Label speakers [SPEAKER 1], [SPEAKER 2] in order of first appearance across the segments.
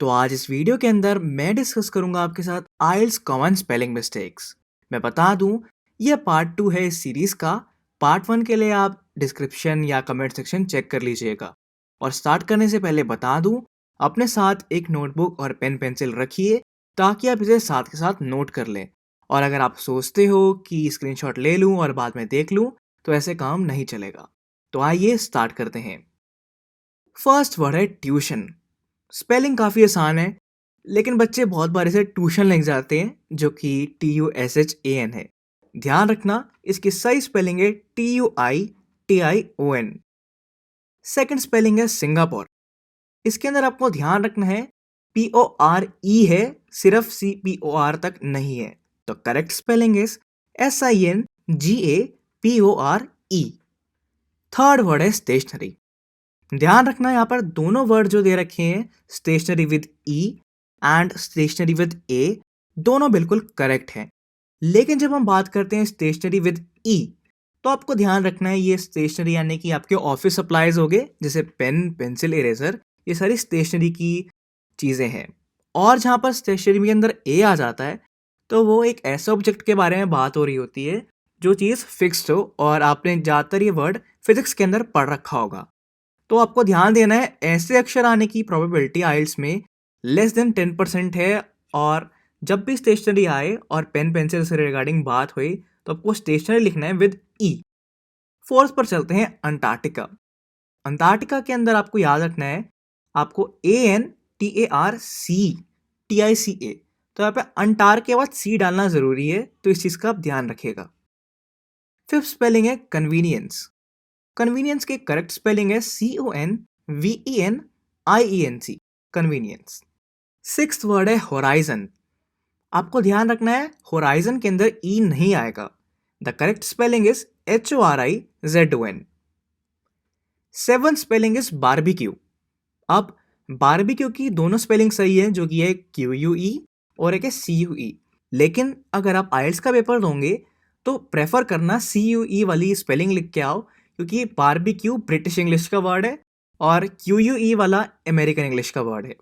[SPEAKER 1] तो आज इस वीडियो के अंदर मैं डिस्कस करूंगा आपके साथ आइल्स कॉमन स्पेलिंग मिस्टेक्स। मैं बता दूं, ये पार्ट 2 है इस सीरीज का। पार्ट 1 के लिए आप डिस्क्रिप्शन या कमेंट सेक्शन चेक कर लीजिएगा। और स्टार्ट करने से पहले बता दूं, अपने साथ एक नोटबुक और पेन पेंसिल रखिए ताकि आप इसे साथ के साथ नोट कर लें। और अगर आप सोचते हो कि स्क्रीनशॉट ले लूं और बाद में देख लूं, तो ऐसे काम नहीं चलेगा। तो आइए स्टार्ट करते हैं। फर्स्ट वर्ड है ट्यूशन। स्पेलिंग काफ़ी आसान है, लेकिन बच्चे बहुत बार इसे ट्यूशन लिख जाते हैं, जो कि TUSHAN है। ध्यान रखना, इसकी सही स्पेलिंग है TUITION। सेकंड स्पेलिंग है सिंगापुर। इसके अंदर आपको ध्यान रखना है PORE है, सिर्फ CPOR तक नहीं है। तो correct spelling is SINGAPORE। Third word है स्टेशनरी। ध्यान रखना, यहाँ पर दोनों वर्ड जो दे रखे हैं, stationery with E and stationery with A, दोनों बिल्कुल करेक्ट हैं। लेकिन जब हम बात करते हैं स्टेशनरी विद E, तो आपको ध्यान रखना है ये स्टेशनरी यानी कि आपके ऑफिस सप्लाईज हो गए, जैसे पेन, पेंसिल, इरेजर, ये सारी स्टेशनरी की चीज़ें हैं। और जहाँ पर स्टेशनरी के अंदर A आ जाता है, तो वो एक ऐसे ऑब्जेक्ट के बारे में बात हो रही होती है जो चीज़ फिक्स्ड हो, और आपने ज़्यादातर ये वर्ड फिजिक्स के अंदर पढ़ रखा होगा। तो आपको ध्यान देना है, ऐसे अक्षर आने की प्रोबेबिलिटी आइल्स में लेस देन 10% है। और जब भी स्टेशनरी आए और पेन पेंसिल से रिगार्डिंग बात हुई, तो आपको स्टेशनरी लिखना है विद E। फोर्थ पर चलते हैं, अंटार्कटिका। अंटार्कटिका के अंदर आपको याद रखना है, आपको ANTARCTICA, तो यहाँ पे अंटार के बाद C डालना जरूरी है, तो इस चीज का आप ध्यान रखिएगा। फिफ्थ स्पेलिंग है कन्वीनियंस। कन्वीनियंस के करेक्ट स्पेलिंग है CONVENIENC, कन्वीनियंस। सिक्स्थ वर्ड है होराइजन। आपको ध्यान रखना है, होराइजन के अंदर E नहीं आएगा। The correct spelling is HORIZON। Seventh spelling is barbecue. अब बारबेक्यू की दोनों स्पेलिंग सही है, जो कि है QUE और एक है CUE। लेकिन अगर आप आइल्स का पेपर दोगे तो प्रेफर करना CUE वाली स्पेलिंग लिख के आओ, क्योंकि बारबेक्यू ब्रिटिश इंग्लिश का वर्ड है और QUE वाला अमेरिकन इंग्लिश का वर्ड है।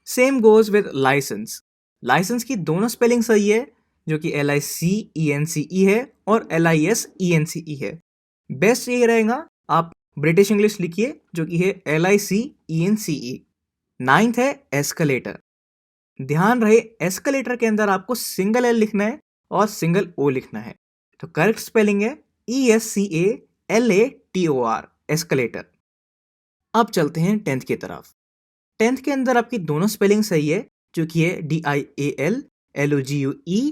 [SPEAKER 1] Same goes with licence. Licence की दोनों स्पेलिंग सही है, जो कि LICENCE है और LISENCE है। बेस्ट ये रहेगा आप ब्रिटिश इंग्लिश लिखिए, जो कि है LICENCE। नाइन्थ है एस्केलेटर। ध्यान रहे, एस्केलेटर के अंदर आपको सिंगल L लिखना है और सिंगल O लिखना है। तो करेक्ट स्पेलिंग है ESCALATOR, एस्केलेटर। अब चलते हैं 10th की तरफ। 10th के अंदर आपकी दोनों स्पेलिंग सही है, जो कि है DIALLOGUE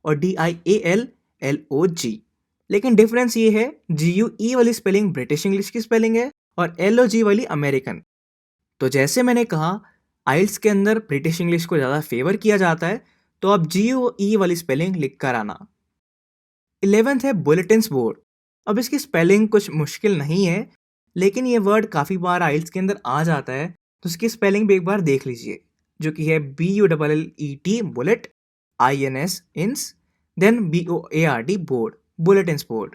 [SPEAKER 1] और DIALLOG। लेकिन डिफरेंस ये है, GUE वाली स्पेलिंग ब्रिटिश इंग्लिश की स्पेलिंग है और LOG वाली अमेरिकन। तो जैसे मैंने कहा, आइल्स के अंदर ब्रिटिश इंग्लिश को ज़्यादा फेवर किया जाता है, तो आप GUE वाली स्पेलिंग लिख कर आना। 11th है बुलेटिन्स बोर्ड। अब इसकी स्पेलिंग कुछ मुश्किल नहीं है, लेकिन ये वर्ड काफ़ी बार आइल्स के अंदर आ जाता है, तो इसकी स्पेलिंग भी एक बार देख लीजिए, जो कि है BULLET bullet, INS ins, then BOARD board, bulletins board.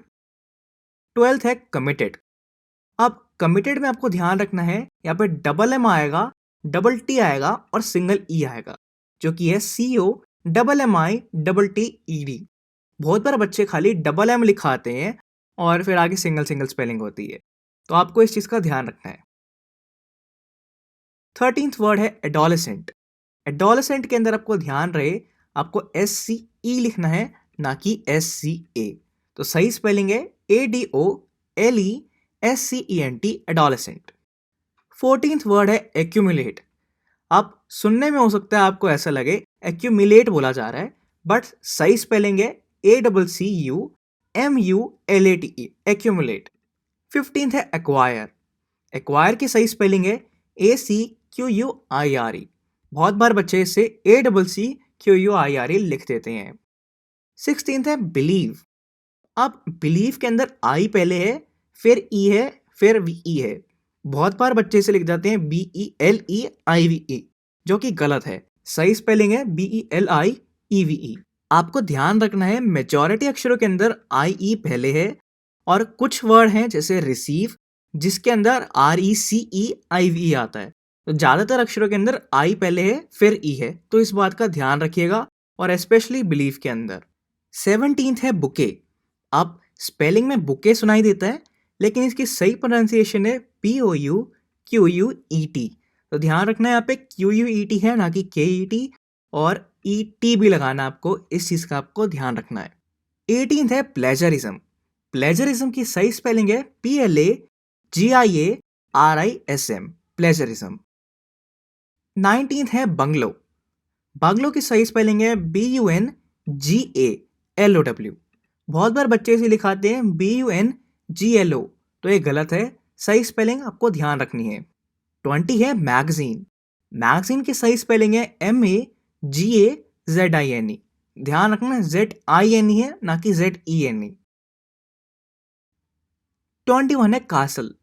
[SPEAKER 1] 12th है कमिटेड। अब कमिटेड में आपको ध्यान रखना है, यहाँ पे डबल M आएगा, डबल T आएगा और सिंगल E आएगा, जो कि है COMMITTED। बहुत बार बच्चे खाली डबल M लिखाते हैं और फिर आगे सिंगल सिंगल स्पेलिंग होती है, तो आपको इस चीज़ का ध्यान रखना है। 13th वर्ड है एडोलेसेंट। एडोलेसेंट के अंदर आपको ध्यान रहे, आपको SCE लिखना है, ना कि SCA। तो सही स्पेलिंग है ADOLESCENT, एडोलेसेंट। 14th वर्ड है एक्यूमुलेट। आप सुनने में हो सकता है आपको ऐसा लगे एक्यूमुलेट बोला जा रहा है, बट सही स्पेलिंग है ACCUMULATE, एक्यूमुलेट। 15th है एक्वायर। एक्वायर की सही स्पेलिंग है ACQUIRE। बहुत बार बच्चे इसे ACCQUIRE लिख देते हैं। 16th है बिलीव। अब बिलीव के अंदर I पहले है, फिर E है, फिर VE है। बहुत बार बच्चे इसे लिख जाते हैं BELEIVE, जो कि गलत है। सही स्पेलिंग है BELIEVE। आपको ध्यान रखना है, मेजॉरिटी अक्षरों के अंदर IE पहले है, और कुछ वर्ड हैं जैसे रिसीव, जिसके अंदर RECEIVE आता है, तो ज़्यादातर अक्षरों के अंदर आई पहले है फिर ई है, तो इस बात का ध्यान रखिएगा और स्पेशली बिलीफ के अंदर। 17th है बुके। आप स्पेलिंग में बुके सुनाई देता है, लेकिन इसकी सही प्रोनाउंसिएशन है POUQUET। तो ध्यान रखना है यहाँ पे QUET है ना कि KET, और ET भी लगाना है आपको, इस चीज़ का आपको ध्यान रखना है। 18th है प्लेजरिज्म। प्लेजरिज्म की सही स्पेलिंग है PLAGIARISM, प्लेजरिज्म। 19th है बंगलो। बंगलो की सही स्पेलिंग है BUNGALOW। बहुत बार बच्चे इसे लिखाते हैं BUNGLO, तो ये गलत है, सही स्पेलिंग आपको ध्यान रखनी है। 20 है मैगजीन। मैगजीन की सही स्पेलिंग है MAGAZINE। ध्यान रखना ZINE है ना कि ZENE। 21 है कासल।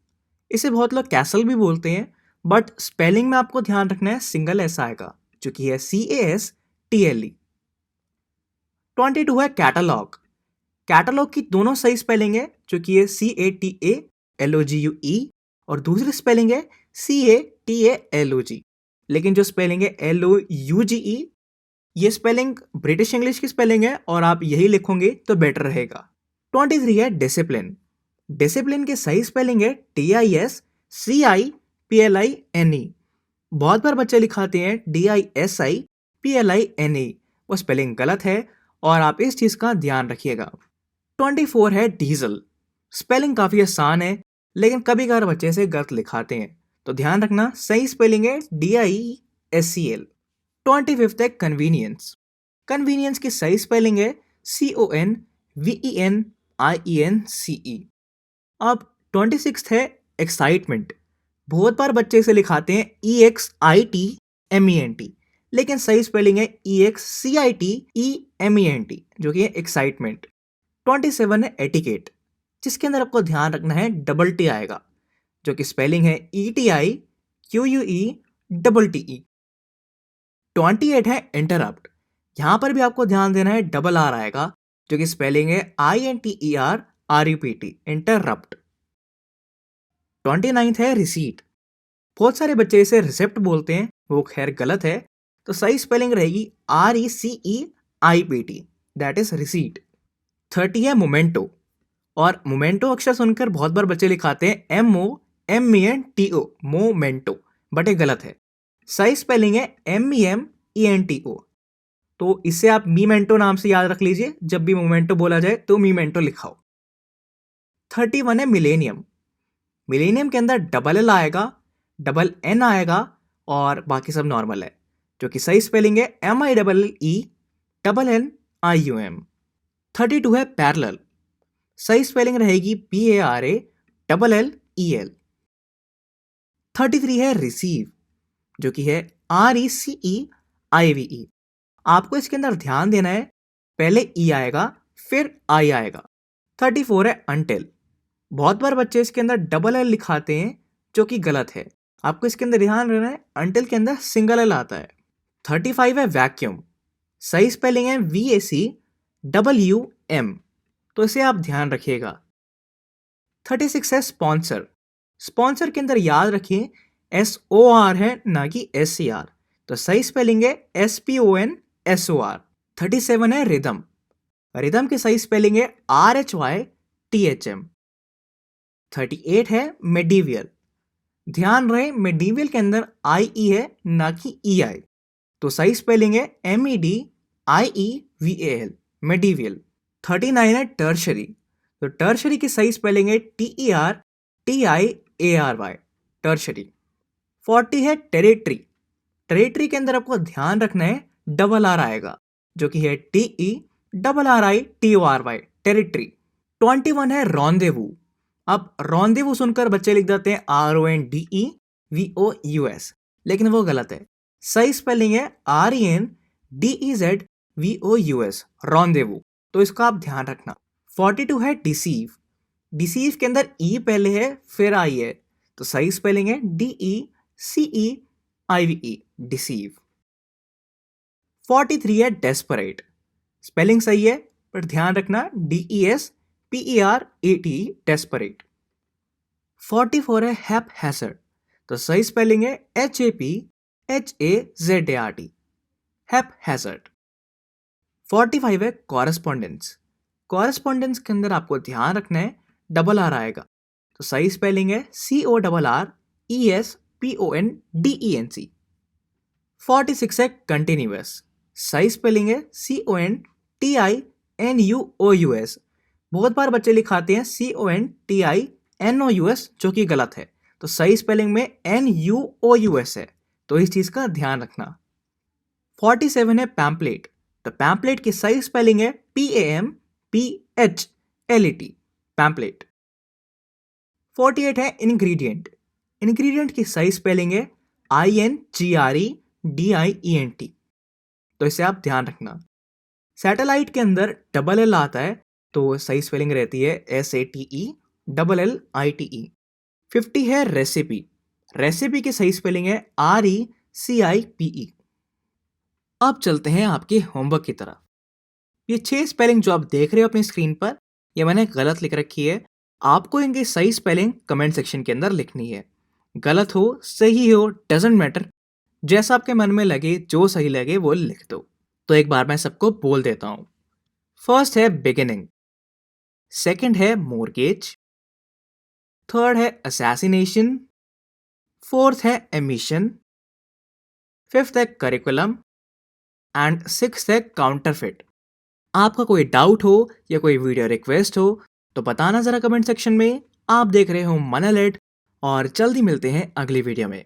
[SPEAKER 1] इसे बहुत लोग कैसल भी बोलते हैं, बट स्पेलिंग में आपको ध्यान रखना है सिंगल एस आएगा, जो कि है CASTLE। 22 है कैटलॉग। कैटलॉग की दोनों सही स्पेलिंग है, जो कि है CATALOGUE, और दूसरी स्पेलिंग है CATALOG, लेकिन जो स्पेलिंग है LOUGE, ये स्पेलिंग ब्रिटिश इंग्लिश की स्पेलिंग है और आप यही लिखोगे तो बेटर रहेगा। 23 है डिसिप्लिन। डिसिप्लिन की सही स्पेलिंग है DISCIPLINE। बहुत बार बच्चे लिखाते हैं DISIPLINE, वो स्पेलिंग गलत है और आप इस चीज़ का ध्यान रखिएगा। 24 है डीजल। स्पेलिंग काफ़ी आसान है, लेकिन कभी कभार बच्चे इसे गलत लिखाते हैं, तो ध्यान रखना सही स्पेलिंग है DIESCL। 25 है कन्वीनियंस। कन्वीनियंस की सही स्पेलिंग है CONVENIENCE। अब 26 है एक्साइटमेंट। बहुत बार बच्चे इसे लिखाते हैं EXITMENT, लेकिन सही स्पेलिंग है EXCITEMENT, जो कि है एक्साइटमेंट। 27 है एटिकेट, जिसके अंदर आपको ध्यान रखना है डबल टी आएगा, जो कि स्पेलिंग है ETIQUETTE। 28 है इंटरप्ट। यहां पर भी आपको ध्यान देना है डबल आर आएगा, जो कि स्पेलिंग है INTERRUPT, इंटरप्ट। 29 है रिसीट। बहुत सारे बच्चे इसे रिसिप्ट बोलते हैं, वो खैर गलत है, तो सही स्पेलिंग रहेगी RECEIPT, दैट इज रिसीट। 30 है मोमेंटो। और मोमेंटो अक्षर सुनकर बहुत बार बच्चे लिखाते हैं MOMENTO, मोमेंटो, बट ये गलत है, सही स्पेलिंग है MEMENTO। तो इसे आप मीमेंटो नाम से याद रख लीजिए, जब भी मोमेंटो बोला जाए तो मीमेंटो लिखाओ। 31 है मिलेनियम। मिलेनियम के अंदर डबल एल आएगा, डबल एन आएगा और बाकी सब नॉर्मल है, जो कि सही स्पेलिंग है MIEENNIUM। 32 है पैरेलल। सही स्पेलिंग रहेगी PARALLEL। 33 है रिसीव, जो कि है RECEIVE। आपको इसके अंदर ध्यान देना है, पहले ई आएगा फिर आई आएगा। 34 है अनटिल। बहुत बार बच्चे इसके अंदर डबल एल लिखाते हैं, जो कि गलत है, आपको इसके अंदर ध्यान रखना है अनटिल के अंदर सिंगल एल आता है। 35 है वैक्यूम। सही स्पेलिंग है VACWM, तो इसे आप ध्यान रखिएगा। 36 है स्पॉन्सर। स्पॉन्सर के अंदर याद रखिए SOR है ना कि SCR, तो सही स्पेलिंग है SPONSOR। 37 है रिदम। रिदम की सही स्पेलिंग है RHYTHM। 38 है मेडिवियल। ध्यान रहे मेडिवियल के अंदर IE है ना कि EI, तो सही स्पेलिंग है MEDIEVAL, मेडिवियल। 39 है टर्शरी। तो टर्शरी की सही स्पेलिंग है TERTIARY, टर्शरी। 40 है टेरिटरी। टेरिटरी के अंदर आपको ध्यान रखना है डबल आर आएगा, जो कि है TERRITORY, टेरिटरी। 21 है रॉन्देवू। अब रॉन्देवू सुनकर बच्चे लिख देते हैं RONDEVOUS, लेकिन वो गलत है, सही स्पेलिंग है RENDEZVOUS, रॉन्देवू, तो इसका आप ध्यान रखना। 42 है डिसीव। डिसीव के अंदर ई पहले है फिर आई है, तो सही स्पेलिंग है DECEIVE, डिसीव। 43 है डेस्परेट। स्पेलिंग सही है, पर ध्यान रखना DESPERATE, डेस्परेट। 44 है हैप हैसर्ड। तो सही स्पेलिंग है HAPHAZART, हैप हैजर्ड। 45 है कॉरेस्पॉन्डेंस। कॉरेस्पॉन्डेंस के अंदर आपको ध्यान रखना है डबल आर आएगा, तो सही स्पेलिंग है CORRESPONDENC। 46 है कंटिन्यूअस। सही स्पेलिंग है CONTINUOUS। बहुत बार बच्चे लिखाते हैं CONTINOUS, जो कि गलत है, तो सही स्पेलिंग में NUOUS है, तो इस चीज का ध्यान रखना। 47 है पैम्पलेट। तो पैम्पलेट की सही स्पेलिंग है PAMPHLET, पैम्पलेट। 48 है इंग्रेडिएंट। इंग्रेडिएंट की सही स्पेलिंग है INGREDIENT, तो इसे आप ध्यान रखना। सैटेलाइट के अंदर डबल एल आता है, तो सही स्पेलिंग रहती है SATELLITE। 50 है रेसिपी। रेसिपी की सही स्पेलिंग है RECIPE। अब चलते हैं आपके होमवर्क की तरफ। ये 6 स्पेलिंग जो आप देख रहे हो अपनी स्क्रीन पर, ये मैंने गलत लिख रखी है। आपको इनकी सही स्पेलिंग कमेंट सेक्शन के अंदर लिखनी है। गलत हो सही हो डजेंट मैटर, जैसा आपके मन में लगे, जो सही लगे वो लिख दो। तो एक बार मैं सबको बोल देता हूं। फर्स्ट है बिगिनिंग, सेकंड है मोर्गेज, थर्ड है असैसिनेशन, फोर्थ है एमिशन, फिफ्थ है करिकुलम एंड सिक्स्थ है काउंटरफिट। आपका कोई डाउट हो या कोई वीडियो रिक्वेस्ट हो तो बताना जरा कमेंट सेक्शन में। आप देख रहे हो मन अलर्ट, और जल्दी मिलते हैं अगली वीडियो में।